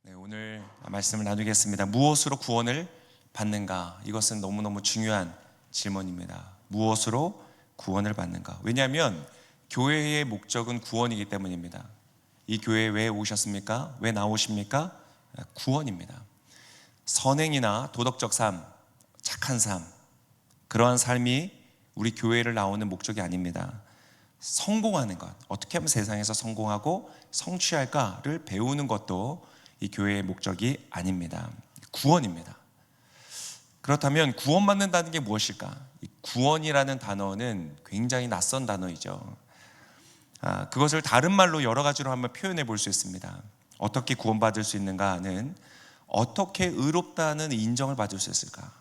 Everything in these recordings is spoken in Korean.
네, 오늘 말씀을 나누겠습니다. 무엇으로 구원을 받는가? 이것은 너무너무 중요한 질문입니다. 무엇으로 구원을 받는가? 왜냐하면 교회의 목적은 구원이기 때문입니다. 이 교회에 왜 오셨습니까? 왜 나오십니까? 구원입니다. 선행이나 도덕적 삶, 착한 삶, 그러한 삶이 우리 교회를 나오는 목적이 아닙니다. 성공하는 것, 어떻게 하면 세상에서 성공하고 성취할까를 배우는 것도 이 교회의 목적이 아닙니다. 구원입니다. 그렇다면 구원받는다는 게 무엇일까? 이 구원이라는 단어는 굉장히 낯선 단어이죠. 그것을 다른 말로 여러 가지로 한번 표현해 볼 수 있습니다. 어떻게 구원받을 수 있는가는 어떻게 의롭다는 인정을 받을 수 있을까?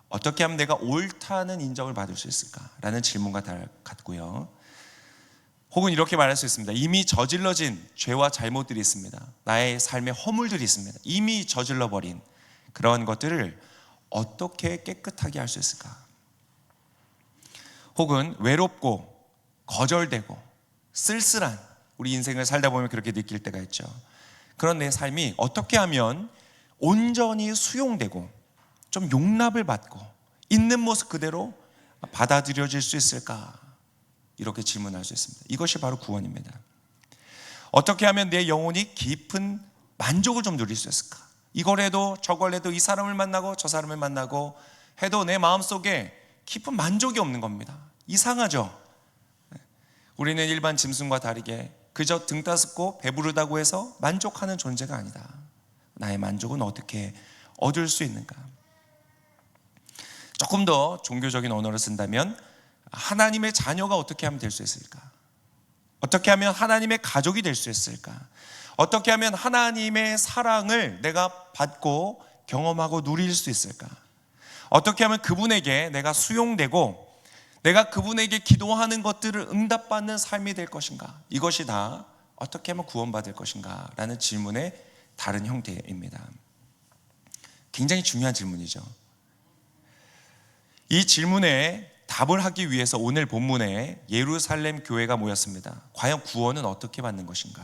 어떻게 하면 내가 옳다는 인정을 받을 수 있을까? 라는 질문과 같고요. 혹은 이렇게 말할 수 있습니다. 이미 저질러진 죄와 잘못들이 있습니다. 나의 삶의 허물들이 있습니다. 이미 저질러버린 그런 것들을 어떻게 깨끗하게 할 수 있을까? 혹은 외롭고 거절되고 쓸쓸한 우리 인생을 살다 보면 그렇게 느낄 때가 있죠. 그런 내 삶이 어떻게 하면 온전히 수용되고 좀 용납을 받고 있는 모습 그대로 받아들여질 수 있을까? 이렇게 질문할 수 있습니다. 이것이 바로 구원입니다. 어떻게 하면 내 영혼이 깊은 만족을 좀 누릴 수 있을까? 이걸 해도 저걸 해도 이 사람을 만나고 저 사람을 만나고 해도 내 마음속에 깊은 만족이 없는 겁니다. 이상하죠? 우리는 일반 짐승과 다르게 그저 등 따숩고 배부르다고 해서 만족하는 존재가 아니다. 나의 만족은 어떻게 얻을 수 있는가? 조금 더 종교적인 언어를 쓴다면 하나님의 자녀가 어떻게 하면 될 수 있을까? 어떻게 하면 하나님의 가족이 될 수 있을까? 어떻게 하면 하나님의 사랑을 내가 받고 경험하고 누릴 수 있을까? 어떻게 하면 그분에게 내가 수용되고 내가 그분에게 기도하는 것들을 응답받는 삶이 될 것인가? 이것이 다 어떻게 하면 구원받을 것인가? 라는 질문의 다른 형태입니다. 굉장히 중요한 질문이죠. 이 질문에 답을 하기 위해서 오늘 본문에 예루살렘 교회가 모였습니다. 과연 구원은 어떻게 받는 것인가?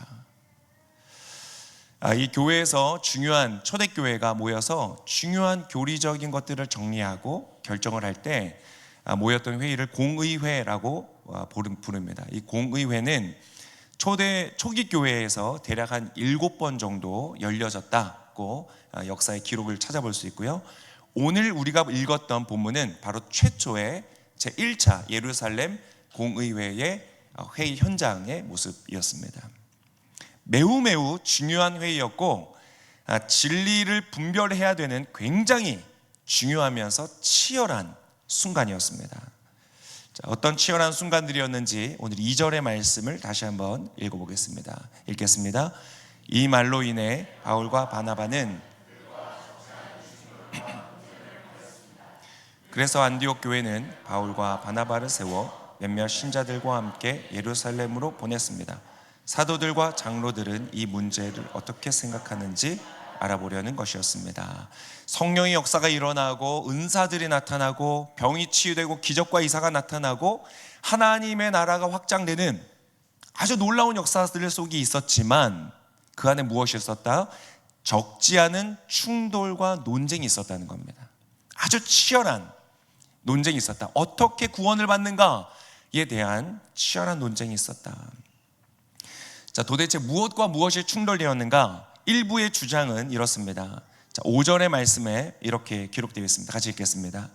이 교회에서 중요한 초대교회가 모여서 중요한 교리적인 것들을 정리하고 결정을 할 때 모였던 회의를 공의회라고 부릅니다. 이 공의회는 초기 교회에서 대략 한 7번 정도 열려졌다고 역사의 기록을 찾아볼 수 있고요. 오늘 우리가 읽었던 본문은 바로 최초의 제1차 예루살렘 공의회의 회의 현장의 모습이었습니다. 매우 중요한 회의였고 진리를 분별해야 되는 굉장히 중요하면서 치열한 순간이었습니다. 어떤 치열한 순간들이었는지 오늘 2절의 말씀을 다시 한번 읽어보겠습니다. 읽겠습니다. 이 말로 인해 바울과 바나바는 그래서 안디옥 교회는 바울과 바나바를 세워 몇몇 신자들과 함께 예루살렘으로 보냈습니다. 사도들과 장로들은 이 문제를 어떻게 생각하는지 알아보려는 것이었습니다. 성령의 역사가 일어나고 은사들이 나타나고 병이 치유되고 기적과 이사가 나타나고 하나님의 나라가 확장되는 아주 놀라운 역사들 속에 있었지만 그 안에 무엇이 있었다? 적지 않은 충돌과 논쟁이 있었다는 겁니다. 아주 치열한 논쟁이 있었다. 어떻게 구원을 받는가에 대한 치열한 논쟁이 있었다. 자, 도대체 무엇과 무엇이 충돌되었는가? 일부의 주장은 이렇습니다. 자, 5절의 말씀에 이렇게 기록되어 있습니다. 같이 읽겠습니다.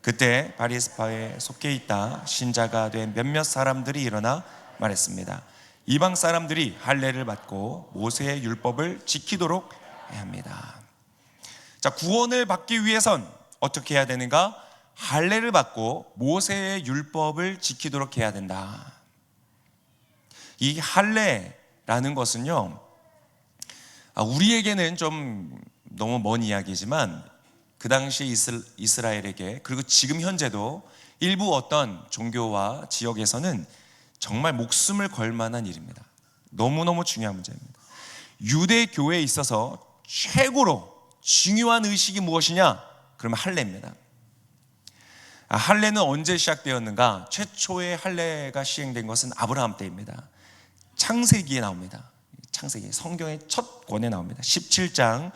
그때 바리스파에 속해 있다 신자가 된 몇몇 사람들이 일어나 말했습니다. 이방 사람들이 할례를 받고 모세의 율법을 지키도록 해야 합니다. 자, 구원을 받기 위해선 어떻게 해야 되는가? 할례를 받고 모세의 율법을 지키도록 해야 된다. 이 할례라는 것은요, 우리에게는 좀 너무 먼 이야기지만 그 당시 이스라엘에게 그리고 지금 현재도 일부 어떤 종교와 지역에서는 정말 목숨을 걸 만한 일입니다. 너무너무 중요한 문제입니다. 유대교회에 있어서 최고로 중요한 의식이 무엇이냐? 그러면 할례입니다. 할례는 언제 시작되었는가? 최초의 할례가 시행된 것은 아브라함 때입니다. 창세기에 나옵니다. 창세기 성경의 첫 권에 나옵니다. 17장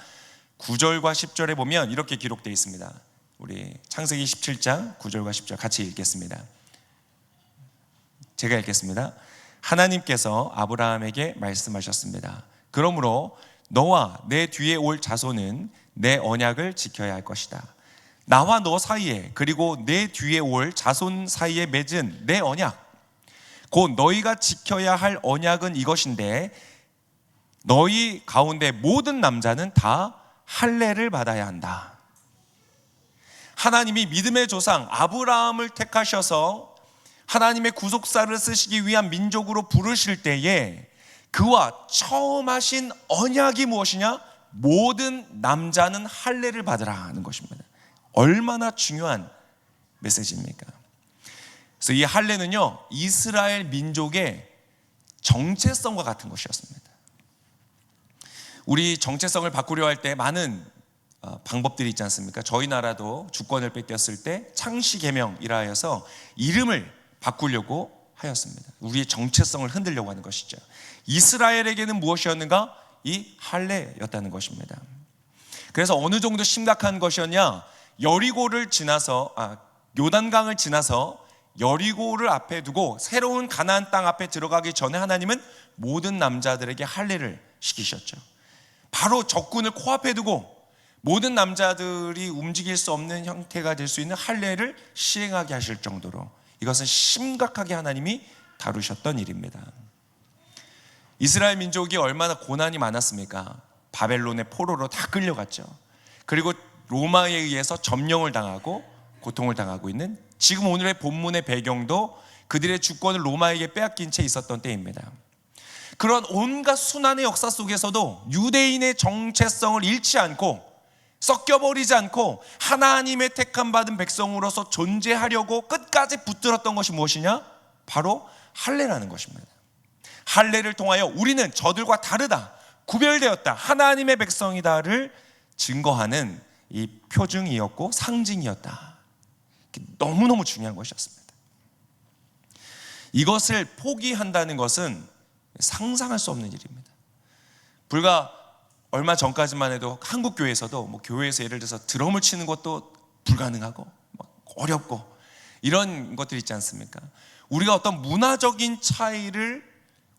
9절과 10절에 보면 이렇게 기록되어 있습니다. 우리 창세기 17장 9절과 10절 같이 읽겠습니다. 제가 읽겠습니다. 하나님께서 아브라함에게 말씀하셨습니다. 그러므로 너와 내 뒤에 올 자손은 내 언약을 지켜야 할 것이다. 나와 너 사이에 그리고 내 뒤에 올 자손 사이에 맺은 내 언약, 곧 너희가 지켜야 할 언약은 이것인데 너희 가운데 모든 남자는 다 할례를 받아야 한다. 하나님이 믿음의 조상 아브라함을 택하셔서 하나님의 구속사를 쓰시기 위한 민족으로 부르실 때에 그와 처음 하신 언약이 무엇이냐? 모든 남자는 할례를 받으라 하는 것입니다. 얼마나 중요한 메시지입니까? 그래서 이 할례는요, 이스라엘 민족의 정체성과 같은 것이었습니다. 우리 정체성을 바꾸려 할 때 많은 방법들이 있지 않습니까? 저희 나라도 주권을 뺏겼을 때 창씨개명이라 하여서 이름을 바꾸려고 하였습니다. 우리의 정체성을 흔들려고 하는 것이죠. 이스라엘에게는 무엇이었는가? 이 할례였다는 것입니다. 그래서 어느 정도 심각한 것이었냐? 여리고를 지나서 요단강을 지나서 여리고를 앞에 두고 새로운 가나안 땅 앞에 들어가기 전에 하나님은 모든 남자들에게 할례를 시키셨죠. 바로 적군을 코앞에 두고 모든 남자들이 움직일 수 없는 형태가 될 수 있는 할례를 시행하게 하실 정도로 이것은 심각하게 하나님이 다루셨던 일입니다. 이스라엘 민족이 얼마나 고난이 많았습니까? 바벨론의 포로로 다 끌려갔죠. 그리고 로마에 의해서 점령을 당하고 고통을 당하고 있는, 지금 오늘의 본문의 배경도 그들의 주권을 로마에게 빼앗긴 채 있었던 때입니다. 그런 온갖 수난의 역사 속에서도 유대인의 정체성을 잃지 않고 섞여버리지 않고 하나님의 택함 받은 백성으로서 존재하려고 끝까지 붙들었던 것이 무엇이냐? 바로 할례라는 것입니다. 할례를 통하여 우리는 저들과 다르다, 구별되었다, 하나님의 백성이다를 증거하는 이 표징이었고 상징이었다. 너무너무 중요한 것이었습니다. 이것을 포기한다는 것은 상상할 수 없는 일입니다. 불과 얼마 전까지만 해도 한국 교회에서도 교회에서 예를 들어서 드럼을 치는 것도 불가능하고 어렵고 이런 것들이 있지 않습니까? 우리가 어떤 문화적인 차이를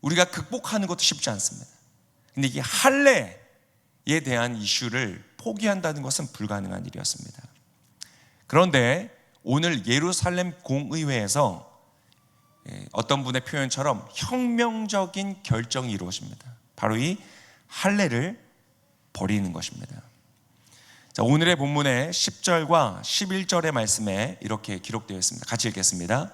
우리가 극복하는 것도 쉽지 않습니다. 근데 이게 할례에 대한 이슈를 포기한다는 것은 불가능한 일이었습니다. 그런데 오늘 예루살렘 공의회에서 어떤 분의 표현처럼 혁명적인 결정이 이루어집니다. 바로 이 할례를 버리는 것입니다. 자, 오늘의 본문의 10절과 11절의 말씀에 이렇게 기록되어 있습니다. 같이 읽겠습니다.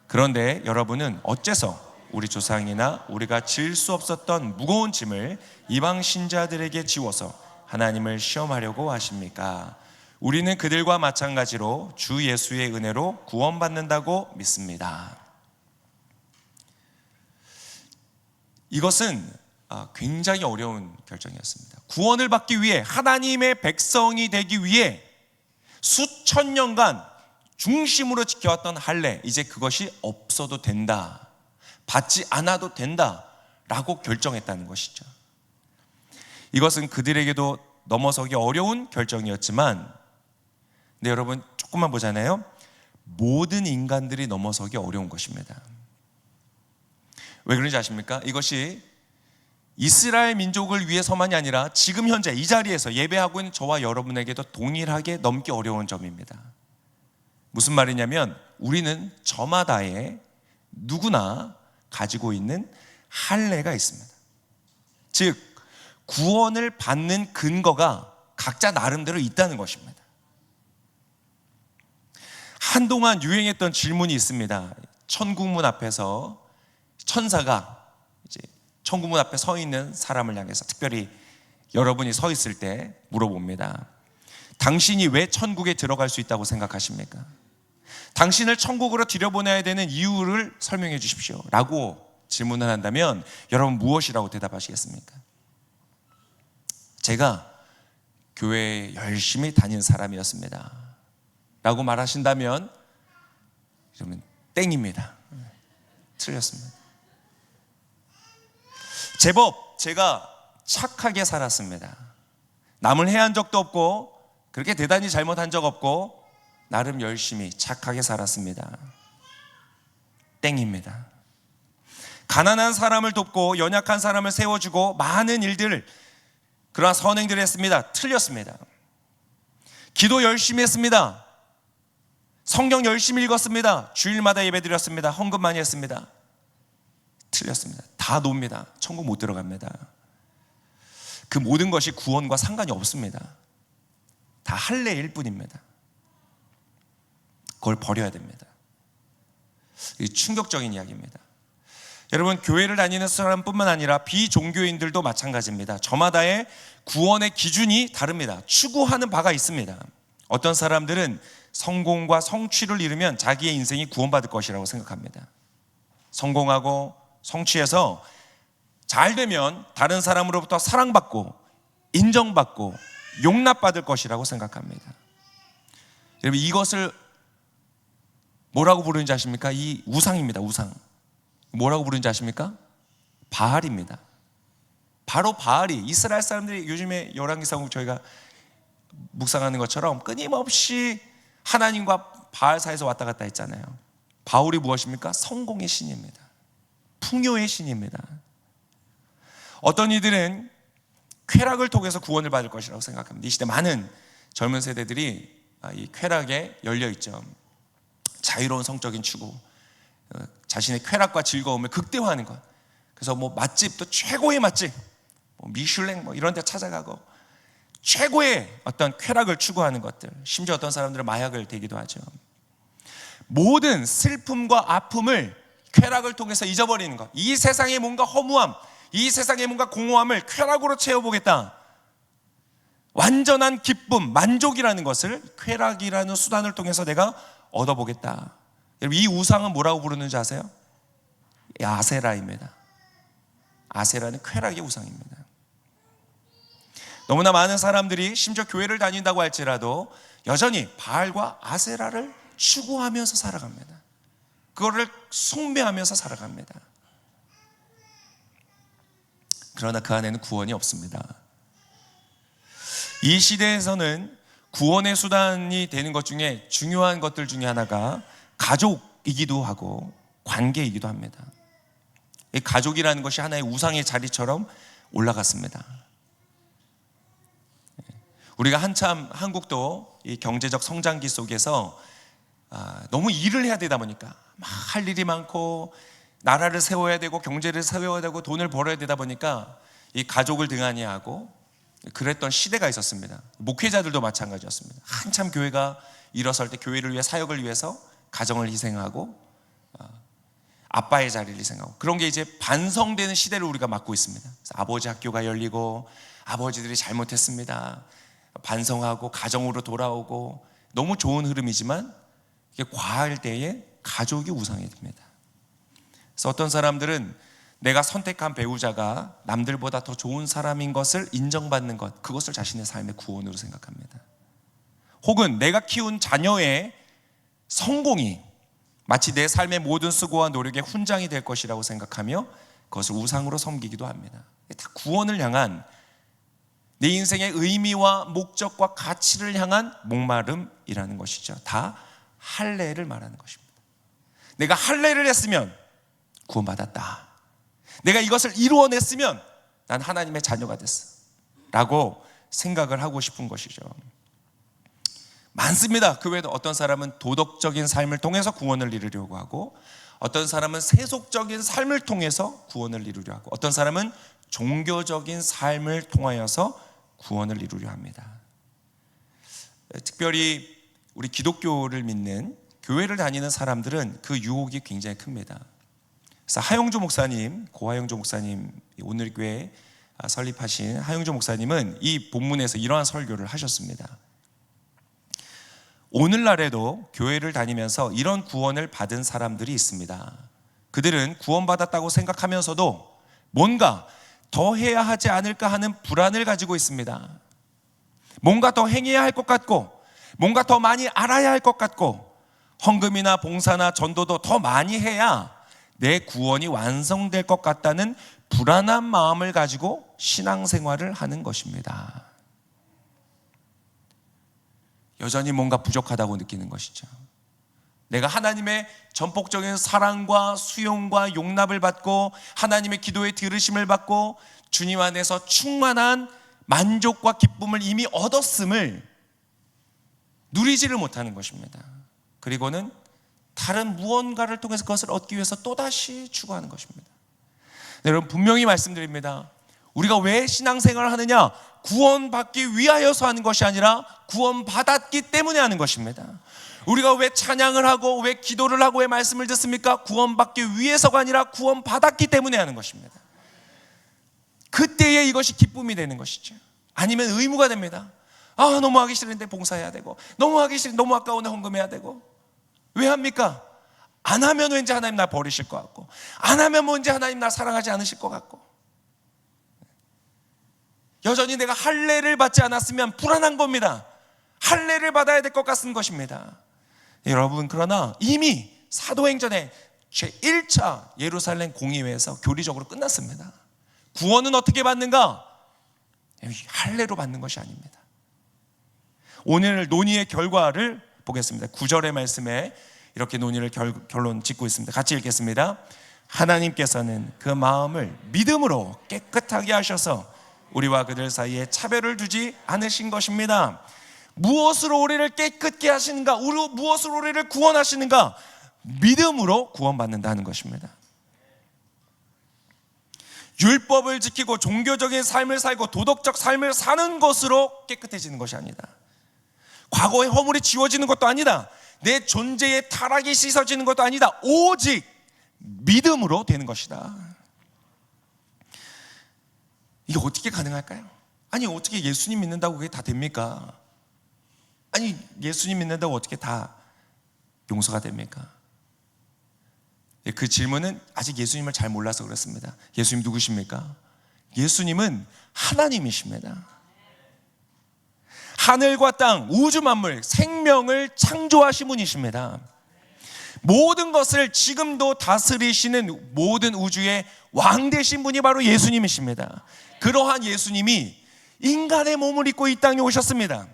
그런데 여러분은 어째서 우리 조상이나 우리가 질 수 없었던 무거운 짐을 이방 신자들에게 지워서 하나님을 시험하려고 하십니까? 우리는 그들과 마찬가지로 주 예수의 은혜로 구원받는다고 믿습니다. 이것은 굉장히 어려운 결정이었습니다. 구원을 받기 위해, 하나님의 백성이 되기 위해 수천 년간 중심으로 지켜왔던 할례, 이제 그것이 없어도 된다, 받지 않아도 된다라고 결정했다는 것이죠. 이것은 그들에게도 넘어서기 어려운 결정이었지만, 근데 여러분 조금만 보잖아요. 모든 인간들이 넘어서기 어려운 것입니다. 왜 그런지 아십니까? 이것이 이스라엘 민족을 위해서만이 아니라 지금 현재 이 자리에서 예배하고 있는 저와 여러분에게도 동일하게 넘기 어려운 점입니다. 무슨 말이냐면 우리는 저마다의 누구나 가지고 있는 할례가 있습니다. 즉 구원을 받는 근거가 각자 나름대로 있다는 것입니다. 한동안 유행했던 질문이 있습니다. 천국문 앞에서 천사가 이제 천국문 앞에 서 있는 사람을 향해서, 특별히 여러분이 서 있을 때 물어봅니다. 당신이 왜 천국에 들어갈 수 있다고 생각하십니까? 당신을 천국으로 들여보내야 되는 이유를 설명해 주십시오 라고 질문을 한다면 여러분 무엇이라고 대답하시겠습니까? 제가 교회에 열심히 다닌 사람이었습니다 라고 말하신다면 여러분 땡입니다. 틀렸습니다. 제법 제가 착하게 살았습니다. 남을 해한 적도 없고 그렇게 대단히 잘못한 적 없고 나름 열심히 착하게 살았습니다. 땡입니다. 가난한 사람을 돕고 연약한 사람을 세워주고 많은 일들을, 그러한 선행들을 했습니다. 틀렸습니다. 기도 열심히 했습니다. 성경 열심히 읽었습니다. 주일마다 예배드렸습니다. 헌금 많이 했습니다. 틀렸습니다. 다 놉니다. 천국 못 들어갑니다. 그 모든 것이 구원과 상관이 없습니다. 다 할례일 뿐입니다. 그걸 버려야 됩니다. 충격적인 이야기입니다. 여러분, 교회를 다니는 사람뿐만 아니라 비종교인들도 마찬가지입니다. 저마다의 구원의 기준이 다릅니다. 추구하는 바가 있습니다. 어떤 사람들은 성공과 성취를 이루면 자기의 인생이 구원받을 것이라고 생각합니다. 성공하고 성취해서 잘 되면 다른 사람으로부터 사랑받고 인정받고 용납받을 것이라고 생각합니다. 여러분, 이것을 뭐라고 부르는지 아십니까? 이 우상입니다. 우상. 뭐라고 부르는지 아십니까? 바알입니다. 바로 바알이, 이스라엘 사람들이 요즘에 열왕기상국 저희가 묵상하는 것처럼 끊임없이 하나님과 바알 사이에서 왔다 갔다 했잖아요. 바울이 무엇입니까? 성공의 신입니다. 풍요의 신입니다. 어떤 이들은 쾌락을 통해서 구원을 받을 것이라고 생각합니다. 이 시대 많은 젊은 세대들이 이 쾌락에 열려 있죠. 자유로운 성적인 추구, 자신의 쾌락과 즐거움을 극대화하는 것. 그래서 뭐 맛집도 최고의 맛집, 뭐 미슐랭 뭐 이런 데 찾아가고 최고의 어떤 쾌락을 추구하는 것들, 심지어 어떤 사람들은 마약을 대기도 하죠. 모든 슬픔과 아픔을 쾌락을 통해서 잊어버리는 것, 이 세상의 뭔가 허무함, 이 세상의 뭔가 공허함을 쾌락으로 채워보겠다. 완전한 기쁨, 만족이라는 것을 쾌락이라는 수단을 통해서 내가 얻어보겠다. 여러분, 이 우상은 뭐라고 부르는지 아세요? 아세라입니다. 아세라는 쾌락의 우상입니다. 너무나 많은 사람들이 심지어 교회를 다닌다고 할지라도 여전히 바알과 아세라를 추구하면서 살아갑니다. 그거를 숭배하면서 살아갑니다. 그러나 그 안에는 구원이 없습니다. 이 시대에서는 구원의 수단이 되는 것 중에 중요한 것들 중에 하나가 가족이기도 하고 관계이기도 합니다. 이 가족이라는 것이 하나의 우상의 자리처럼 올라갔습니다. 우리가 한참 한국도 이 경제적 성장기 속에서 너무 일을 해야 되다 보니까 막 할 일이 많고 나라를 세워야 되고 경제를 세워야 되고 돈을 벌어야 되다 보니까 이 가족을 등한히 하고 그랬던 시대가 있었습니다. 목회자들도 마찬가지였습니다. 한참 교회가 일어설 때 교회를 위해 사역을 위해서 가정을 희생하고 아빠의 자리를 희생하고 그런 게 이제 반성되는 시대를 우리가 맞고 있습니다. 그래서 아버지 학교가 열리고 아버지들이 잘못했습니다. 반성하고 가정으로 돌아오고 너무 좋은 흐름이지만 이게 과할 때에 가족이 우상이 됩니다. 그래서 어떤 사람들은 내가 선택한 배우자가 남들보다 더 좋은 사람인 것을 인정받는 것, 그것을 자신의 삶의 구원으로 생각합니다. 혹은 내가 키운 자녀의 성공이 마치 내 삶의 모든 수고와 노력의 훈장이 될 것이라고 생각하며 그것을 우상으로 섬기기도 합니다. 다 구원을 향한 내 인생의 의미와 목적과 가치를 향한 목마름이라는 것이죠. 다 할례를 말하는 것입니다. 내가 할례를 했으면 구원받았다. 내가 이것을 이루어냈으면 난 하나님의 자녀가 됐어 라고 생각을 하고 싶은 것이죠. 많습니다. 그 외에도 어떤 사람은 도덕적인 삶을 통해서 구원을 이루려고 하고 어떤 사람은 세속적인 삶을 통해서 구원을 이루려 하고 어떤 사람은 종교적인 삶을 통하여서 구원을 이루려 합니다. 특별히 우리 기독교를 믿는 교회를 다니는 사람들은 그 유혹이 굉장히 큽니다. 그래서 하영조 목사님, 고하영조 목사님, 오늘 교회 설립하신 하영조 목사님은 이 본문에서 이러한 설교를 하셨습니다. 오늘날에도 교회를 다니면서 이런 구원을 받은 사람들이 있습니다. 그들은 구원받았다고 생각하면서도 뭔가 더 해야 하지 않을까 하는 불안을 가지고 있습니다. 뭔가 더 행해야 할 것 같고 뭔가 더 많이 알아야 할 것 같고 헌금이나 봉사나 전도도 더 많이 해야 내 구원이 완성될 것 같다는 불안한 마음을 가지고 신앙생활을 하는 것입니다. 여전히 뭔가 부족하다고 느끼는 것이죠. 내가 하나님의 전폭적인 사랑과 수용과 용납을 받고 하나님의 기도의 들으심을 받고 주님 안에서 충만한 만족과 기쁨을 이미 얻었음을 누리지를 못하는 것입니다. 그리고는 다른 무언가를 통해서 그것을 얻기 위해서 또다시 추구하는 것입니다. 여러분, 분명히 말씀드립니다. 우리가 왜 신앙생활을 하느냐? 구원받기 위하여서 하는 것이 아니라 구원받았기 때문에 하는 것입니다. 우리가 왜 찬양을 하고 왜 기도를 하고 왜 말씀을 듣습니까? 구원받기 위해서가 아니라 구원받았기 때문에 하는 것입니다. 그때에 이것이 기쁨이 되는 것이죠. 아니면 의무가 됩니다. 너무 하기 싫은데 봉사해야 되고, 너무 하기 싫은데 너무 아까운데 헌금해야 되고. 왜 합니까? 안 하면 왠지 하나님 날 버리실 것 같고, 안 하면 왠지 하나님 날 사랑하지 않으실 것 같고, 여전히 내가 할례를 받지 않았으면 불안한 겁니다. 할례를 받아야 될 것 같은 것입니다. 여러분, 그러나 이미 사도행전의 제1차 예루살렘 공의회에서 교리적으로 끝났습니다. 구원은 어떻게 받는가? 할례로 받는 것이 아닙니다. 오늘 논의의 결과를 보겠습니다. 9절의 말씀에 이렇게 논의를 결론 짓고 있습니다. 같이 읽겠습니다. 하나님께서는 그 마음을 믿음으로 깨끗하게 하셔서 우리와 그들 사이에 차별을 두지 않으신 것입니다. 무엇으로 우리를 깨끗게 하시는가? 무엇으로 우리를 구원하시는가? 믿음으로 구원받는다는 것입니다. 율법을 지키고 종교적인 삶을 살고 도덕적 삶을 사는 것으로 깨끗해지는 것이 아니다. 과거의 허물이 지워지는 것도 아니다. 내 존재의 타락이 씻어지는 것도 아니다. 오직 믿음으로 되는 것이다. 이게 어떻게 가능할까요? 아니, 어떻게 예수님 믿는다고 그게 다 됩니까? 아니, 예수님 믿는다고 어떻게 다 용서가 됩니까? 그 질문은 아직 예수님을 잘 몰라서 그렇습니다. 예수님 누구십니까? 예수님은 하나님이십니다. 하늘과 땅, 우주 만물, 생명을 창조하신 분이십니다. 모든 것을 지금도 다스리시는 모든 우주의 왕 되신 분이 바로 예수님이십니다. 그러한 예수님이 인간의 몸을 입고 이 땅에 오셨습니다.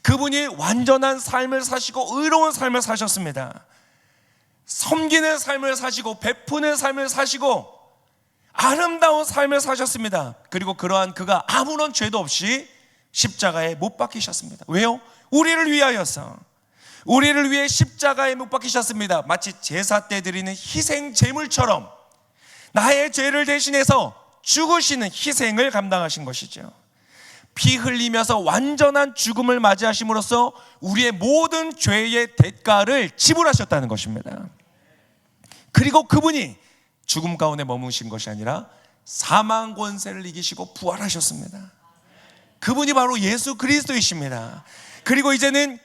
그분이 완전한 삶을 사시고 의로운 삶을 사셨습니다. 섬기는 삶을 사시고 베푸는 삶을 사시고 아름다운 삶을 사셨습니다. 그리고 그러한 그가 아무런 죄도 없이 십자가에 못 박히셨습니다. 왜요? 우리를 위하여서, 우리를 위해 십자가에 못 박히셨습니다. 마치 제사 때 드리는 희생 제물처럼 나의 죄를 대신해서 죽으시는 희생을 감당하신 것이죠. 피 흘리면서 완전한 죽음을 맞이하심으로써 우리의 모든 죄의 대가를 지불하셨다는 것입니다. 그리고 그분이 죽음 가운데 머무신 것이 아니라 사망 권세를 이기시고 부활하셨습니다. 그분이 바로 예수 그리스도이십니다. 그리고 이제는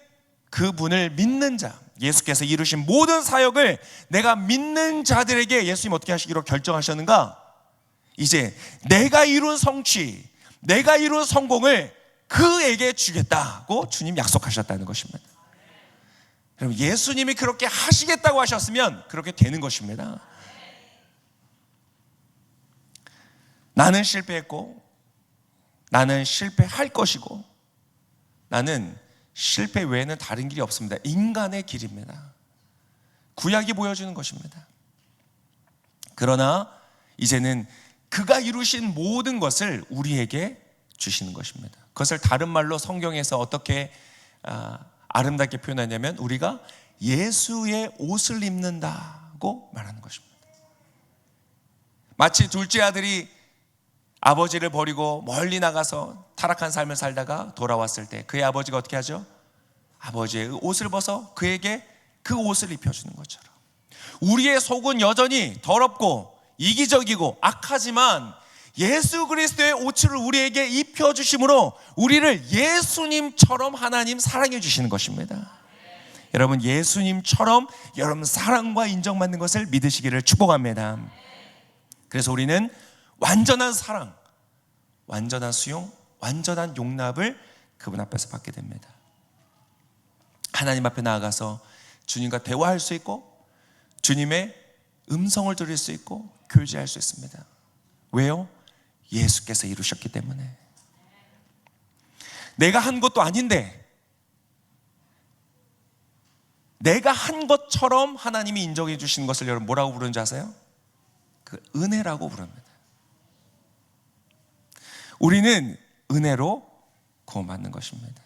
그분을 믿는 자, 예수께서 이루신 모든 사역을 내가 믿는 자들에게 예수님 어떻게 하시기로 결정하셨는가? 이제 내가 이룬 성취, 내가 이룬 성공을 그에게 주겠다고 주님 약속하셨다는 것입니다. 그럼 예수님이 그렇게 하시겠다고 하셨으면 그렇게 되는 것입니다. 나는 실패했고, 나는 실패할 것이고, 나는 실패 외에는 다른 길이 없습니다. 인간의 길입니다. 구약이 보여주는 것입니다. 그러나 이제는 그가 이루신 모든 것을 우리에게 주시는 것입니다. 그것을 다른 말로 성경에서 어떻게 아름답게 표현하냐면 우리가 예수의 옷을 입는다고 말하는 것입니다. 마치 둘째 아들이 아버지를 버리고 멀리 나가서 타락한 삶을 살다가 돌아왔을 때 그의 아버지가 어떻게 하죠? 아버지의 옷을 벗어 그에게 그 옷을 입혀주는 것처럼 우리의 속은 여전히 더럽고 이기적이고 악하지만 예수 그리스도의 옷을 우리에게 입혀주심으로 우리를 예수님처럼 하나님 사랑해 주시는 것입니다. 여러분, 예수님처럼 여러분 사랑과 인정받는 것을 믿으시기를 축복합니다. 그래서 우리는 완전한 사랑, 완전한 수용, 완전한 용납을 그분 앞에서 받게 됩니다. 하나님 앞에 나아가서 주님과 대화할 수 있고 주님의 음성을 들을 수 있고 교제할 수 있습니다. 왜요? 예수께서 이루셨기 때문에. 내가 한 것도 아닌데 내가 한 것처럼 하나님이 인정해 주시는 것을 여러분 뭐라고 부르는지 아세요? 그 은혜라고 부릅니다. 우리는 은혜로 구원받는 것입니다.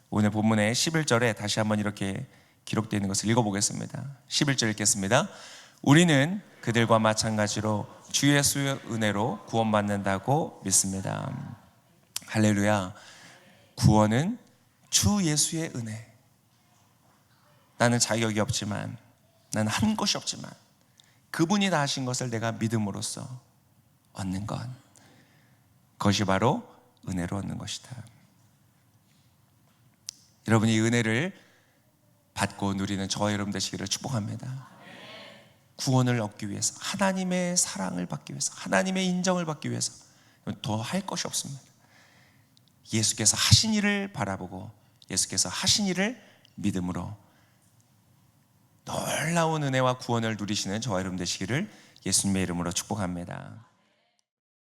오늘 본문의 11절에 다시 한번 이렇게 기록되어 있는 것을 읽어보겠습니다. 11절 읽겠습니다. 우리는 그들과 마찬가지로 주 예수의 은혜로 구원받는다고 믿습니다. 할렐루야. 구원은 주 예수의 은혜. 나는 자격이 없지만, 나는 한 것이 없지만 그분이 다 하신 것을 내가 믿음으로써 얻는 것, 그것이 바로 은혜로 얻는 것이다. 여러분이 은혜를 받고 누리는 저와 여러분 되시기를 축복합니다. 구원을 얻기 위해서, 하나님의 사랑을 받기 위해서, 하나님의 인정을 받기 위해서 더 할 것이 없습니다. 예수께서 하신 일을 바라보고 예수께서 하신 일을 믿음으로 놀라운 은혜와 구원을 누리시는 저와 여러분 되시기를 예수님의 이름으로 축복합니다.